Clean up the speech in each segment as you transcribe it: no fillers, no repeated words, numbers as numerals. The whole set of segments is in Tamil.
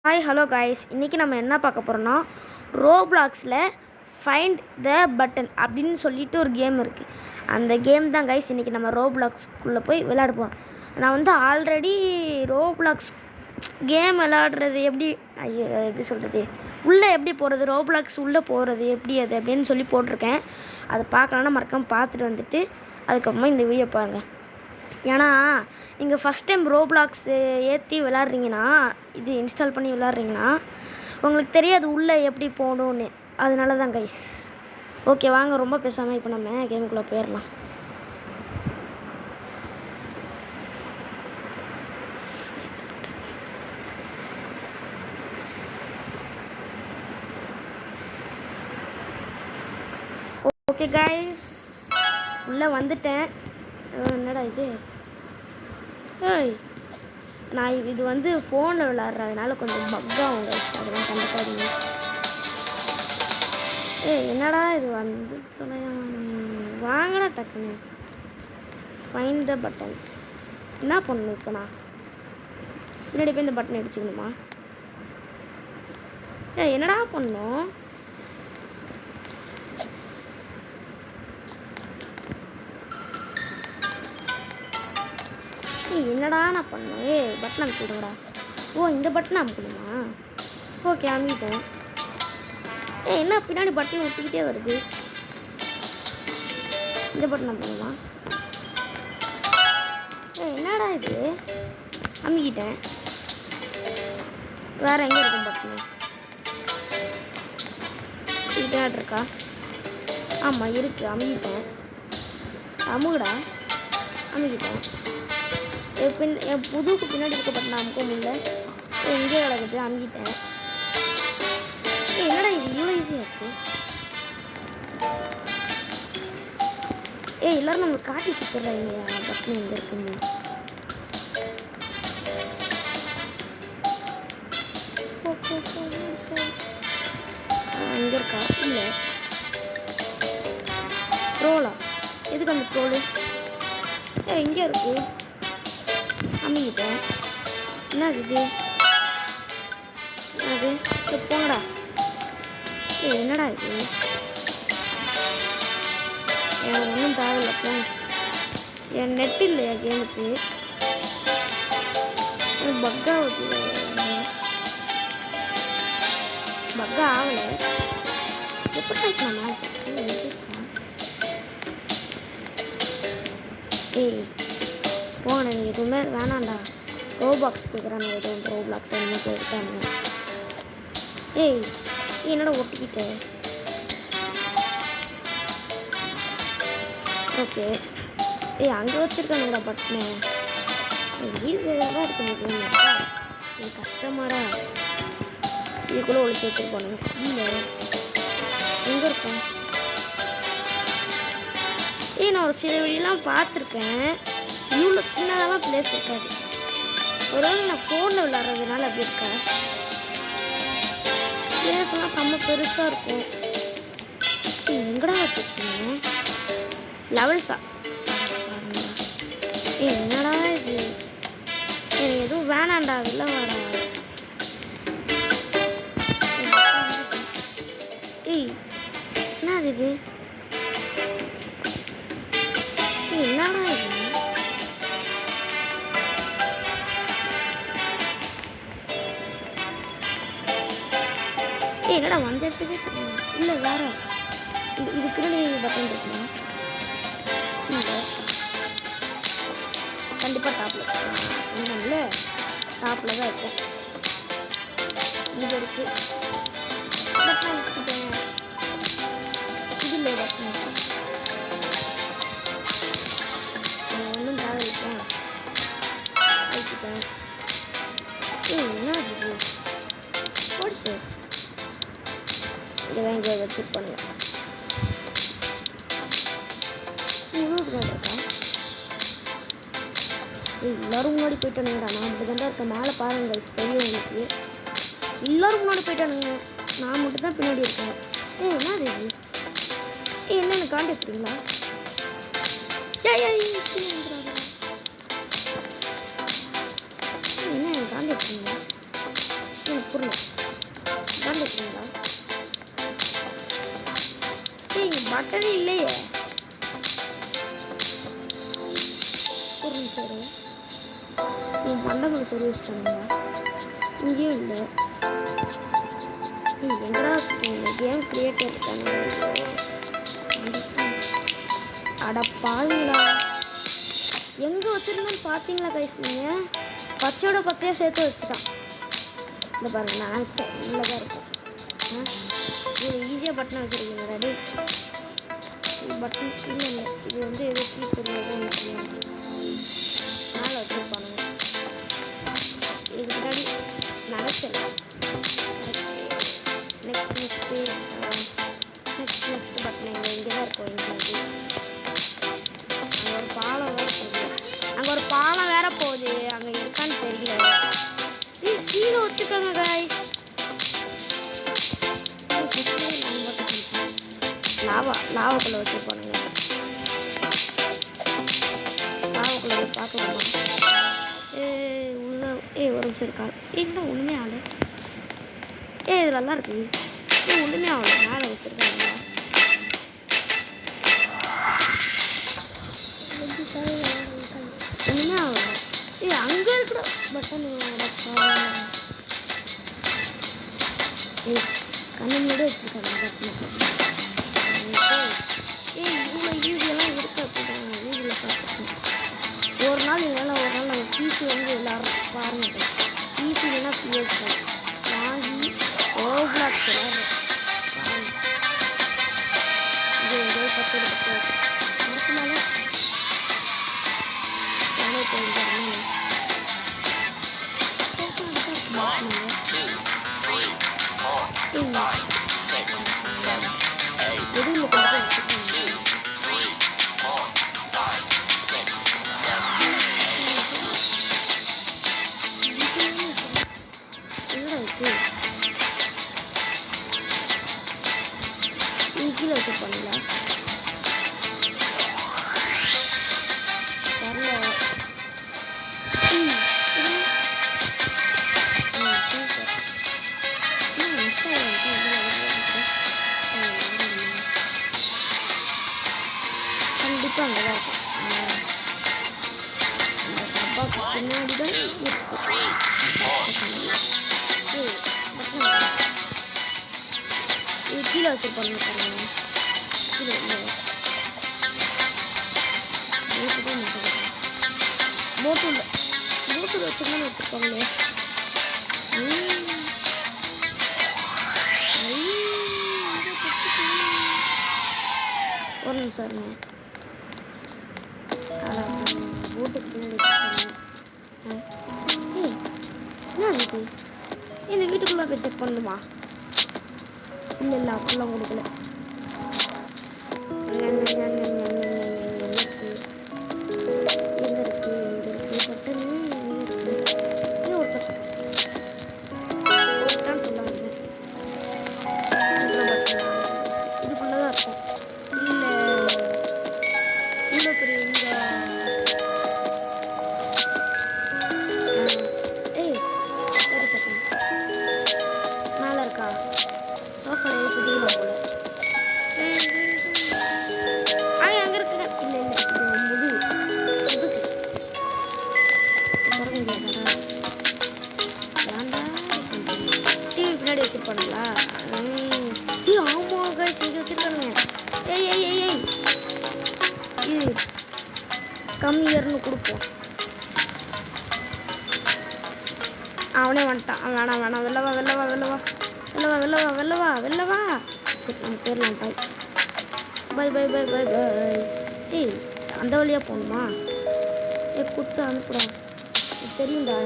ஹாய் ஹலோ காய்ஸ், இன்றைக்கி நம்ம என்ன பார்க்க போகிறோன்னா ரோப்ளாக்ஸில் ஃபைண்ட் த பட்டன் அப்படின்னு சொல்லிட்டு ஒரு கேம் இருக்குது. அந்த கேம் தான் காய்ஸ் இன்றைக்கி நம்ம ரோப்ளாக்ஸ்குள்ளே போய் விளையாட போகிறோம். நான் ஆல்ரெடி ரோப்ளாக்ஸ் கேம் விளையாடுறது எப்படி சொல்கிறது, உள்ளே எப்படி போகிறது, ரோப்ளாக்ஸ் உள்ளே போகிறது எப்படி அது அப்படின்னு சொல்லி போட்டிருக்கேன். அதை பார்க்கலான்னா மறக்காமல் பார்த்துட்டு வந்துட்டு அதுக்கப்புறமா இந்த வீடியோ பாருங்கள். ஏன்னா நீங்கள் ஃபஸ்ட் டைம் ரோப்ளாக்ஸ் ஏற்றி விளாட்றீங்கன்னா, இது இன்ஸ்டால் பண்ணி விளாட்றீங்கன்னா உங்களுக்கு தெரியாது உள்ளே எப்படி போகணுன்னு. அதனால தான் கைஸ். ஓகே வாங்க, ரொம்ப பேசாமல் இப்போ நம்ம கேமுக்குள்ளே போயிடலாம். ஓகே கைஸ், உள்ளே வந்துட்டேன். என்னடா இது? ஏய், நான் இது ஃபோனில் விளாட்றதுனால கொஞ்சம் பக்காகும் கைஸ், அதெல்லாம் கண்டுக்காதீங்க. என்னடா இது வாங்கடா டக்குன்னு. ஃபைண்ட் த பட்டன் என்ன பண்ணணும் இப்போ? நான் பின்னாடி போய் இந்த பட்டன் அடிச்சுக்கணுமா? என்னடா பண்ணணும்? என்னடா நான் பண்ணேன்? பட்டன் அமுக்கிடுங்கடா. ஓ, இந்த பட்டன் அமுக்கணுமா? ஓகே, அமுக்கிட்டேன். என்ன பின்னாடி பட்டன் ஒட்டிக்கிட்டே வருது? இந்த பட்டன் அமுக்கணுமா? என்னடா இது? அமுக்கிட்டேன். வேறு எங்கே இருக்கும் பட்டனு? பின்னாடி இருக்கா? ஆமாம் இருக்குது, அமுக்கிட்டேன். அமுகுடா, அமுக்கிட்டேன். என் புதுக்கு பின்னாடி இருக்க பட்டன் அமுக்க முடியல. எங்கே கிடக்குது? அமுக்கிட்டேன். என்னடா இது இவ்வளோ ஈஸியாக இருக்குது? எல்லோரும் நம்மளுக்கு காட்டி கொடுத்துட்றாங்க பட்டன் எங்கே இருக்குன்னு. அங்கே இருக்கா? இல்லை, ட்ரோலா? எதுக்கு அந்த ட்ரோலு? எங்கே இருக்குது? அம்மிக்கிட்டேன். என்னது இது? அது போங்கடா. என்னடா இது? எனக்கு ஒன்றும் தேவையில்லை, போங்க. என் நெட் இல்லையா கேமுக்கு? பக்கா பக்கா ஆகலை. எப்படி ஆயிக்கலாமா? போங்க, நீங்கள் எதுவுமே வேணாண்டா. ரோபாக்ஸ் கேட்குறாங்க, எதுவும் ரோப்ளாக்ஸ் என்ன கேட்குறாங்க. என்னோட ஒட்டிக்கிட்டு. ஓகே, அங்கே வச்சுருக்கானுங்கடா பட்டனு. ஈஸியாக தான் இருக்கு. இது கஷ்டமாடா. இதுக்குள்ளே ஒழிச்சு வச்சுருப்பானுங்க. இல்லை, எங்கே இருக்கும்? நான் ஒரு சில வீடியோலாம் பார்த்துருக்கேன். இவ்வளோ சின்னதாக பிளேஸ் இருக்காது. ஒருவேளை நான் ஃபோனில் விளாட்றதுனால அப்படி இருக்கேன். பிளேஸ்லாம் செம்ம பெருசாக இருக்கும். எங்கடா வச்சுருக்கீங்க? லெவல்ஸா? என்னடா இது? எதுவும் வேணாண்டா, இல்லை வாடா. என்னது இது? என்னடா இது? என்னடா வந்ததுக்கு இல்லை வேற. இது பின்னாடி பட்டன் இருக்குமா? இல்லை, கண்டிப்பாக டாப்பில் சொன்னோம்ல, டாப்பில் தான் இருக்கும். இது இருக்குது. பட்டன் வச்சுக்கிட்டேன். இது இல்லை பட்டன் ஒன்றும் தேவையில்லை. வச்சுக்கிட்டேன். என்ன இது? Watts this? இதை வாங்கி வச்சுருப்பாங்க. எல்லோரும் முன்னாடி போயிட்டானுங்கடா. நான் அப்படி தாண்டா இருக்கேன். மேலே பாருங்க கைஸ், தெரியும் உங்களுக்கு. எல்லோரும் முன்னாடி போயிட்டானுங்க, நான் மட்டும் தான் பின்னாடி இருக்கேன். என்னது இது? என்னென்னு காண்டி வச்சுருங்களா? என்ன காண்டி வச்சுருங்களா? எனக்கு புரியல இதான் இருக்குங்களா இங்கே பட்டனே இல்லையே புரியும் சரி என் மண்டபங்களை சொல்லி வச்சுட்டானுங்களா இங்கேயும் இல்லை எங்கடா இந்த கேம் கிரியேட்டர் இருக்காங்க அட பாருங்களா எங்கே வச்சுருந்தோன்னு பார்த்தீங்களா கைஸ் நீங்கள் பச்சையோட பச்சையாக சேர்த்து வச்சுட்டான் இந்த பாருங்க நான் நினச்சேன் உள்ளே தான் இருக்கும் இது ஈஸியாக பட்டனை வச்சுருக்கீங்க ரெடி பட்டன் இல்லை இல்லை இது வந்து எது கீழ் தெரியாது மேலே வச்சுருப்பானுங்க இதுக்கு முன்னாடி நினச்சல நெக்ஸ்ட் பட்டன் இங்கே தான் இருக்கும் இங்கே அங்கே ஒரு பாலம் வேற போகுது அங்கே இருக்கான்னு தெரியல கீழே வச்சுக்கோங்க கைஸ் லாவாக்குள்ளே வச்சுருப்பானுங்க லாவாக்குள்ளே பார்க்கலாமா உள்ள ஒரு நிமிஷம் இருக்கா இன்னும் ஒன்றுமே ஆகலை இது நல்லா இருக்குது ஒன்றுமே ஆகலை மேலே வச்சுருக்காங்க ஒன்றுமே ஆகலை அங்கே இருக்கிற பட்டன் கண்ணு முன்னாடி வச்சுருக்காங்க பட்டன் இவ்வளோ ஈஸியெல்லாம் இருக்கு அப்படிதான் வீடியோவில் பார்த்துருக்கேன் ஒரு நாள் இல்லைன்னா ஒரு நாள் நம்ம பிசி வந்து எல்லாரும் பாருங்க பிசி இல்லைன்னா பிஎஸ் வாங்கி ஓவ்லாக் விளாட்றோம் இது ஏதோ 10 மறக்கனால நானே போயிருந்தேன் எதுவும் கீழே வச்சுருப்பாங்களா கண்டிப்பாக அங்கே தான் இருக்கும் அந்த டப்பாக்கு பின்னாடி தான் இது கீழே வச்சுருப்பாங்க பாருங்க கீழே இல்லை போட்டில் வச்சுருந்தாலும் வச்சுருப்பாங்களே ஒரு நிமிஷம் இருங்க போட்டுக்கு பின்னாடி வச்சுருக்காங்க என்ன இருக்கு இந்த வீட்டுக்குள்ளே போய் செக் பண்ணுமா இல்லை அப்படிலாம் கொடுக்கல இதுக்குள்ளதான் இருக்கும் இல்லை இவ்வளோ பெரிய இந்த ஒரு செகண்ட் மேலே இருக்கா சோஃபால குதிக்கலாம் போல அங்கே இருக்குங்க இல்லை இல்லை இது முதுகு டிவி பின்னாடி வச்சிருப்பானுங்களா ஆமாம் கைஸ் இங்கே வச்சிருக்கானுங்க ஏய் இது கம்மியர்னு கொடுப்போம் அவனே வந்துட்டான் வேணாம் வெள்ளவா சரி நம்ம போயிடலாம் பை ஏய் அந்த வழியாக போகணுமா குத்து அனுப்புடா தெரியும்டா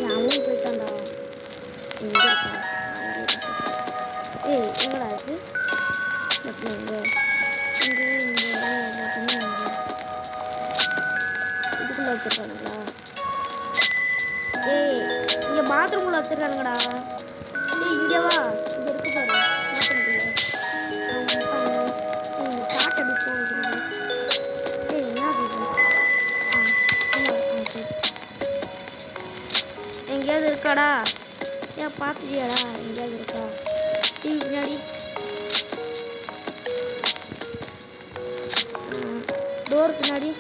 அவனும் போயிட்டான்டா எங்கே இருக்கா எங்கடா இருக்கு இங்கே இதுக்குள்ளே வச்சிருக்கானுங்களா இங்கே பாத்ரூம்குள்ளே வச்சிருக்கானுங்கடா இங்கே வா இங்கே இருக்கு பாரு காட்டடி போகிறது என்னது இது சரி எங்கேயாவது இருக்காடா? ஏன் பார்த்துட்டியாடா? எங்கேயாவது இருக்கா? டிவி பின்னாடி டோர் பின்னாடி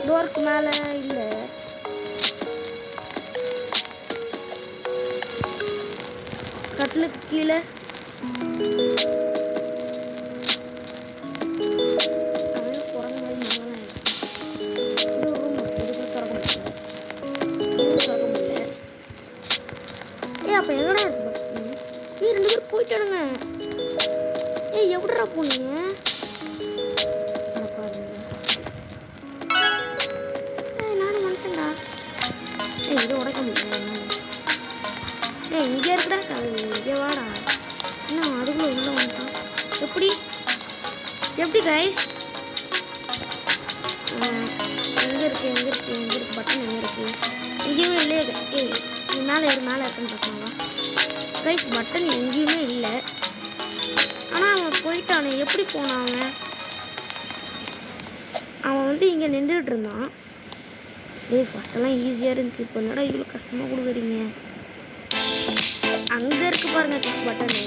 டோருக்கு மேலே இல்லை. கட்டிலுக்கு கீழே குரங்கு மாதிரி மண்ணெல்லாம் இது ஒரு ரூம். இதுக்கு திறக்க முடியல. இதுவும் திறக்க முடியல. அப்போ எங்கடா இருக்கு பக்தி? 2 பேர் போயிட்டானுங்க. எப்படிடா போனீங்க? நானும் வந்துட்டேன்டா. இதை உடைக்க முடியல. இங்கே இருக்கடா கதை. இங்கே வாடா. இன்னும் அதுக்குள்ள உள்ள வந்துட்டான். எப்படி கைஸ்? எங்கே இருக்கு பட்டன் எங்கே இருக்கு? எங்கேயுமே இல்லையே. நீ மேலே இருக்குன்னு பார்க்கலாமா கைஸ்? பட்டன் எங்கேயுமே இல்லை. ஆனால் அவன் போயிட்டானே. எப்படி போனான் அவன் வந்து இங்கே நின்றுட்டு இருந்தான். ஃபஸ்ட்டெல்லாம் ஈஸியாக இருந்துச்சு. இப்போ என்னடா இவ்வளோ கஷ்டமாக கொடுக்குறீங்க? அங்கே இருக்கு பாருங்க கைஸ் பட்டனு.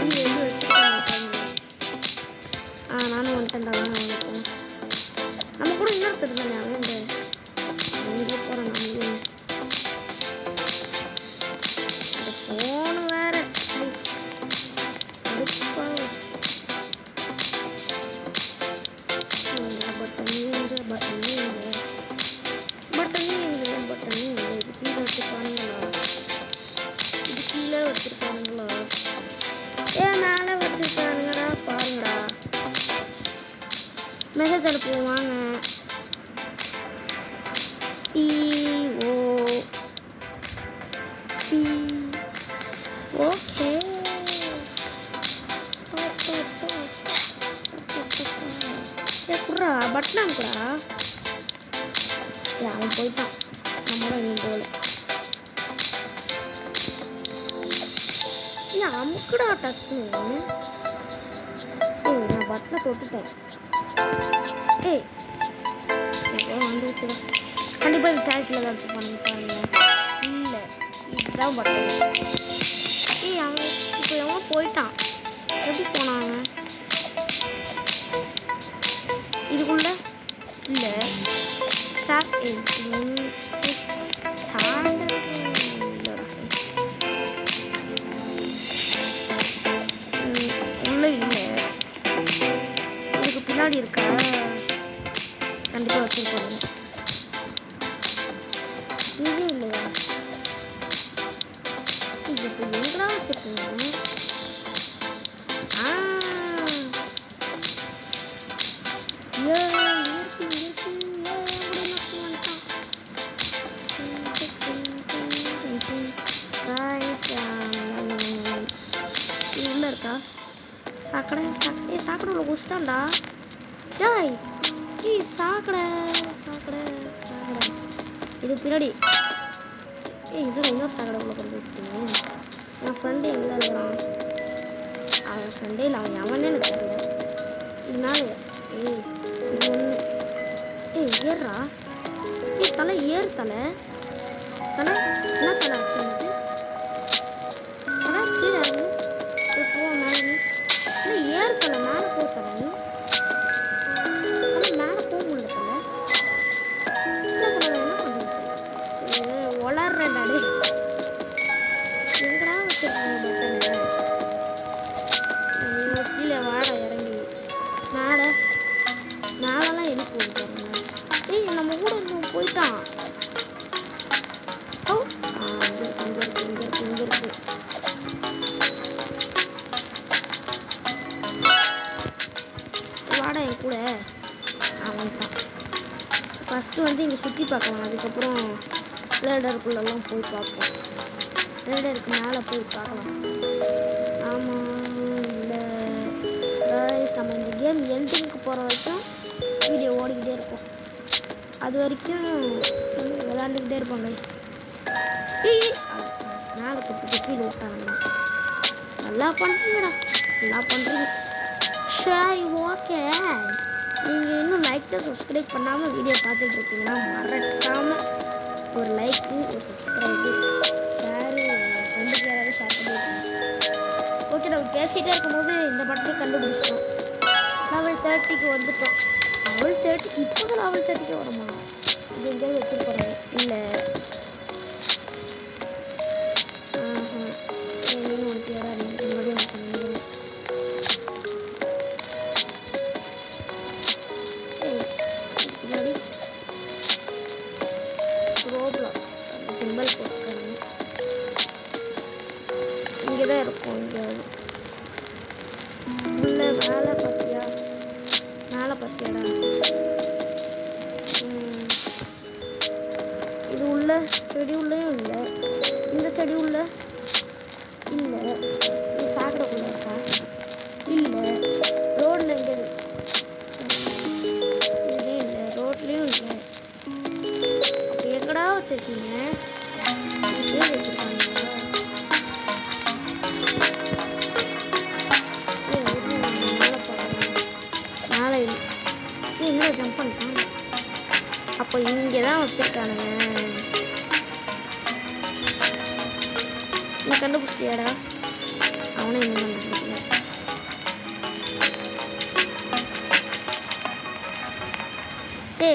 எங்கே வச்சுருக்காங்க? நானும் வந்துட்டேன்டா. நம்ம கூட இன்னொருத்தர் தானே அவன். இந்த போகிறான். நம்ம ஃபோனு வேறு கீழே வச்சிருக்கானுங்களா? மேலே வச்சிருக்கானுங்கடா. பாருங்கடா. மெசேஜ் அனுப்புவோம் வாங்க. ஓகே குட்ரா பட்டன் குடா. அவன் போயிட்டான். நம்மளும் இன்னும் போகல. அமுக்குடா டக்குன்னு. நான் பட்டனை தொட்டுட்டேன். எப்போ வந்துருச்சுடா. கண்டிப்பாக இந்த சேட்டில் ஏதாச்சும் பண்ணி பாருங்க. இல்லை இதுதான் பட்டன். அவன் இப்போ எவன் போயிட்டான். எப்படி போனாங்க? இதுக்குள்ள இல்லை உள்ள இல்லை. இதுக்கு பின்னாடி இருக்கா? கண்டிப்பாக வச்சுருப்பாங்க. இது இல்லையா? இது இப்போ எங்கடா வச்சுருக்கீங்க? உள்ள இருக்கா? சாக்கடை உள்ள குஸ்டாண்டா. சாக்கடை இது பின்னாடி. இதில் இன்னொரு சாக்கடை உள்ள கொண்டு விட்டீங்க. என் ஃப்ரெண்டு எங்கே இருக்கிறான்? அவன் ஃப்ரெண்டே இல்லை. அவன் எவனே எனக்கு தெரியல. இதனால இது ஒன்று. ஏறுறா. தலை ஏறு. தலை என்ன தலை ஆச்சு எனக்கு? தலை கீழே இருந்து போ மேலே. நீ இல்லை ஏறு தலை. மேலே போ தலை. நீ மேலே போக முடியல தலை. இல்லை என்ன பண்ணுறது? வளர்றேன்டாடே. எங்கடா வச்சிருக்கீங்க பட்டனை? கீழே வாட இறங்கி மேலெல்லாம் எழுப்பி விட்டுறாங்க. நம்ம கூட இருந்தவன் போயிட்டான். இங்க இருக்கு. வாடா என் கூட. அவன்தான் ஃபஸ்ட்டு வந்து இங்கே சுற்றி பார்க்கலாம். அதுக்கப்புறம் ரேடருக்குள்ளெல்லாம் போய் பார்ப்போம். ரேடருக்கு மேலே போய் பார்க்கலாம். ஆமாம் இல்லை கைஸ், நம்ம இந்த கேம் எண்டிங்க்கு போகிற வரைக்கும் வீடியோ ஓடிக்கிட்டே இருக்கும். அது வரைக்கும் விளாண்டுக்கிட்டே இருப்போம் கைஸ். மேலே தொட்டு கீழே விட்டானுங்க. நல்லா பண்ணுறீங்கடா. நல்லா பண்ணுறீங்க. சரி ஓகே. நீங்கள் இன்னும் லைக் சப்ஸ்கிரைப் பண்ணாமல் வீடியோ பார்த்துட்டு இருக்கீங்கன்னா மறக்காமல் ஒரு லைக்கு ஒரு சப்ஸ்கிரைபு ஷேரு உங்கள் ஃப்ரெண்டுக்கு யாராவது ஷேர் பண்ணியிருக்கீங்க. ஓகே, நம்ம பேசிகிட்டே இருக்கும்போது இந்த பட்டனை கண்டுபிடிச்சிட்டோம். லெவல் 30க்கு வந்துட்டோம். லெவல் 30 இப்போ தான் லெவல் 30க்கு வருமா? இது எங்கேயாவது வச்சுருப்பாங்க. இல்லை நீங்கள் ஒரு தேடா நீங்கள் முன்னாடியே வந்து நினைக்கிறேன். பின்னாடி ரோப்ளாக்ஸ் அந்த சிம்பிள் போட்டுருக்காங்க. இங்கே தான் இருக்கும். எங்கேயாவது உள்ள மேலே பார்த்தியா? மேலே பார்த்தியாடா? இது உள்ள செடி உள்ளேயும் இல்லை. இந்த செடி உள்ள இல்லை. இது சாக்கடைக்குள்ள இருக்கா? இல்லை. ரோடில் எங்கே? இதுலேயும் இல்லை. ரோட்லேயும் இல்லை. அப்போ எங்கடா வச்சுருக்கீங்க? இதுலேயே வச்சுருக்காங்களா? மேலே பார்க்குறேன். மேலே இல்லை. என்ன ஜம்ப் பண்ணிட்டான்? அப்போ இங்கே தான் வச்சுருக்கானுங்க. நீ கண்டுபிடிச்சிட்டியாடா? அவனே இன்னும் கண்டுபிடிக்கல.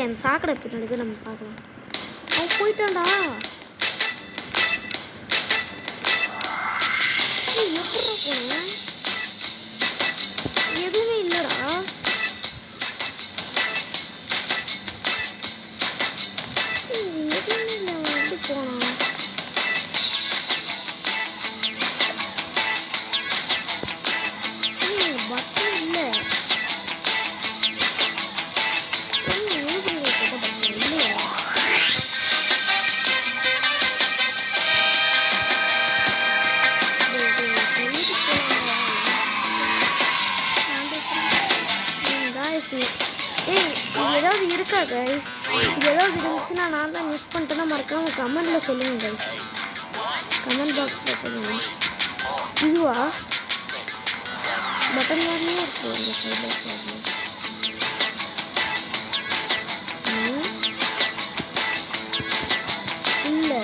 அந்த சாக்கடை பின்னாடி நம்ம பார்க்கலாம். அவன் போயிட்டான்டா. எப்படி போனேன்? எதுவுமே இல்லைடா. எதுவுமே இல்லை. அவன் எப்படி போனான்? பட்டன் இல்லை. இல்லையா? ஏதாவது இருக்கா கைஸ்? இது ஏதாவது இருந்துச்சுன்னா நான் தான் மிஸ் பண்ணிட்டேன்னா மறக்காம கமெண்ட்ல சொல்லுங்க கைஸ். கமெண்ட் பாக்ஸ்ல சொல்லுங்க. இதுவா? பட்டன் மாதிரியே இருக்கு இந்த சைடில். இல்லை.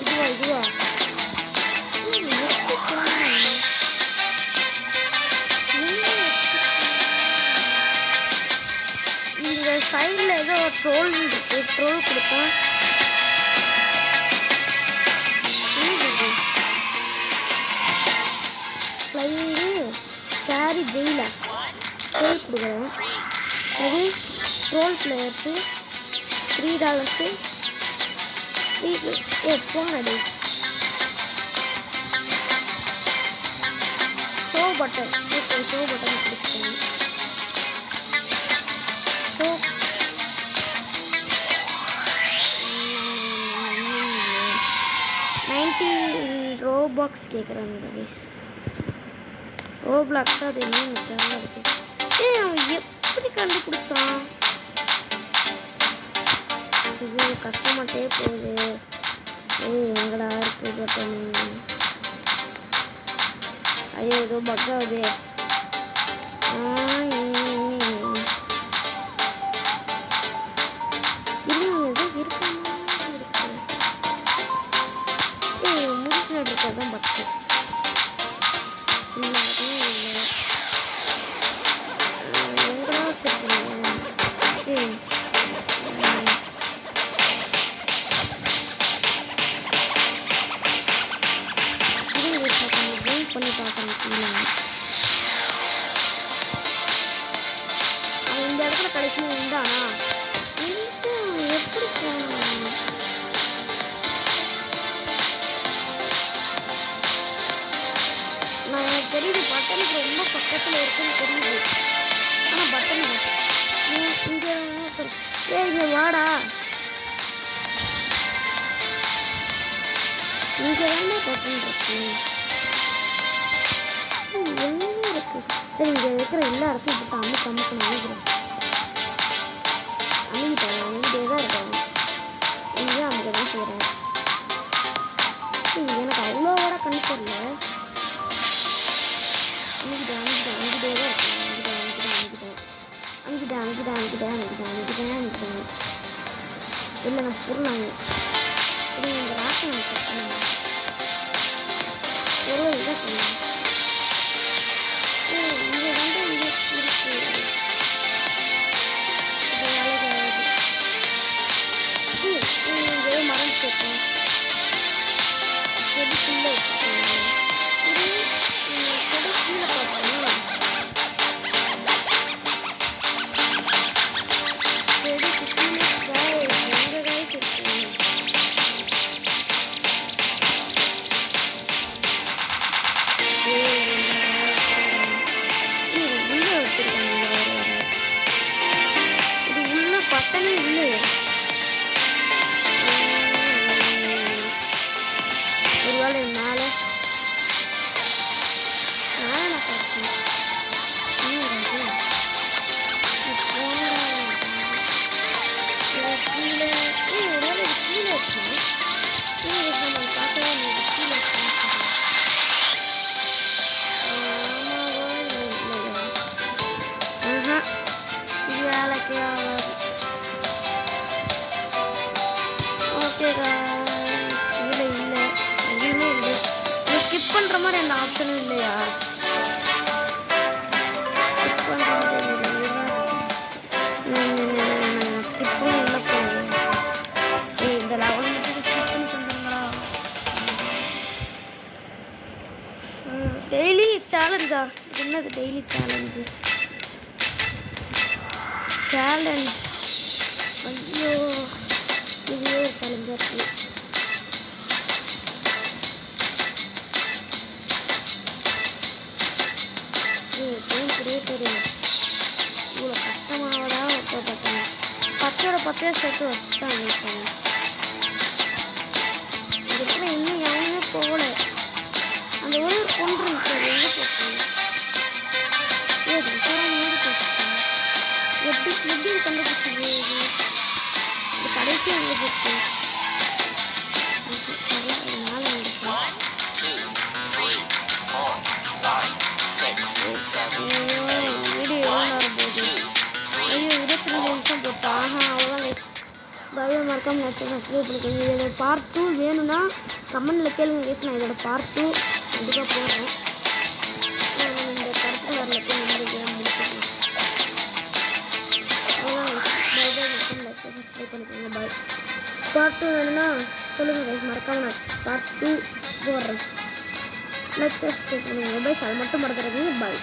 இதுவா? இதுவா? இந்த சைடில் ஏதோ ட்ரோல் இருக்கு. ட்ரோல் கொடுத்தா ஃப்ளைங்கு கேரி ஜெயிலர் ட்ரோல் கொடுக்குறேன். அது ட்ரோல் பிளேயர்ஸு $3 போங்கடி. Show button. Okay, show button கொடுத்துருக்கேன். ஷோ $90 கேட்குறாங்க கைஸ். ரோப்ளாக்ஸ் அது என்ன தெரியல இருக்கு. அவன் எப்படி கண்டுபிடிச்சான்? இது கஷ்டமாட்டே போகுது. எங்கடா இருக்கு பட்டனு? ஐயோ, ஏதோ பக் ஆகுது. தான் பக்கு இல்லை. அதுவும் இல்லை. எங்கடா வச்சிருக்கீங்க? பண்ணி பார்க்குறேன். அவன் இந்த இடத்துல கடைசியில் இருந்தானா? எப்படி போனான்? நான் எனக்கு தெரியுது பட்டனுக்கு ரொம்ப பக்கத்தில் இருக்குன்னு தெரியுது. ஆனால் பட்டன் இங்கே இங்கே வாடா. இங்கே தானே பட்டன் இருக்கு. என்ன இருக்கு? சரி, இங்கே இருக்கிற எல்லா இடத்தையும் போட்டு அமுக்கணும் நினைக்கிறேன். அமுகிட்டே தான் இருக்காங்க. இங்கே அமுக்க தான் செய்கிறேன். எனக்கு அவ்வளோவோட கண் தெரியல. அமுக்கிட்டே தான் இருக்கேன். அமுக்கிட்டேன் இல்லை நான் பொருள் வாங்க இந்த ராசன் நம்ம பொருள் இதான் சொன்னேன் இங்கே வந்து இங்கே இருக்கு இங்கே மரம் சேர்ப்போம் செடிக்குள்ளே செடி கீழே பார்த்தோம்னா செடிக்கு கீழே எங்கே காய்ச்சி இருக்கு உள்ள வச்சிருக்காங்க இது உள்ள பட்டனே இல்லையே ஒருவேளை மேலே நான் பார்த்தேன் கீழே ஒருவேளை கீழே இருக்கேன் நம்ம பார்க்கவே கீழே இது வேலைக்கு ஆகாது ஓகே இல்லை இல்லை எங்கேயுமே இல்லை ஸ்கிப் பண்ணுற மாதிரி எந்த ஆப்ஷனும் இல்லையா ஸ்கிப் பண்ணுற மாதிரி ஸ்கிப்பும் இல்லை போகுது இந்த லெவல் மட்டும் ஸ்கிப் பண்ணி சொல்லுங்களா டெய்லி சேலஞ்சா என்னது டெய்லி சேலஞ்சு சேலஞ்ச் ஐயோ இதுவே ஒரு சேலஞ்சாக இருக்குது கேம் கிரியேட்டர் இவ்வளோ கஷ்டமானதா வைக்கப்பட்டேன் பச்சையை சேர்த்து வச்சுட்டாங்க இதுக்கு இன்னும் யாருமே போகல அந்த ஒரே கொண்டு இருந்துச்சு எங்கே போச்சு எப்படி எப்படி கண்டுபிடிச்சது இது கடைசி எங்கே போச்சு அதனால வீடியோ எவ்வளோ நேரம் போகுது ஐயோ 22 நிமிஷம் போச்சு அவ்வளோதான் கைஸ் பயோ மறக்காம சப்ஸ்கிரைப் பண்ணிக்கோங்க இதோட பார்ட் 2 வேணும்னா கமெண்ட்டில் கேளுங்க கைஸ் நான் இதோட பார்ட் 2 கண்டிப்பாக போடுறேன் இந்த கருத்து வரல போய் இந்த கேம் முடிச்சிடலாம் சப்ஸ்கிரைப் பண்ணிக்கோங்க பாய் பார்ட் 2 வேணும்னா சொல்லுங்கள் கைஸ் மறக்காம நான் பார்ட் 2 போடுறேன் லைக் சப்ஸ்கிரைப் பண்ணுங்கள் பாய் அது மட்டும் மறந்துடுறீங்க பாய்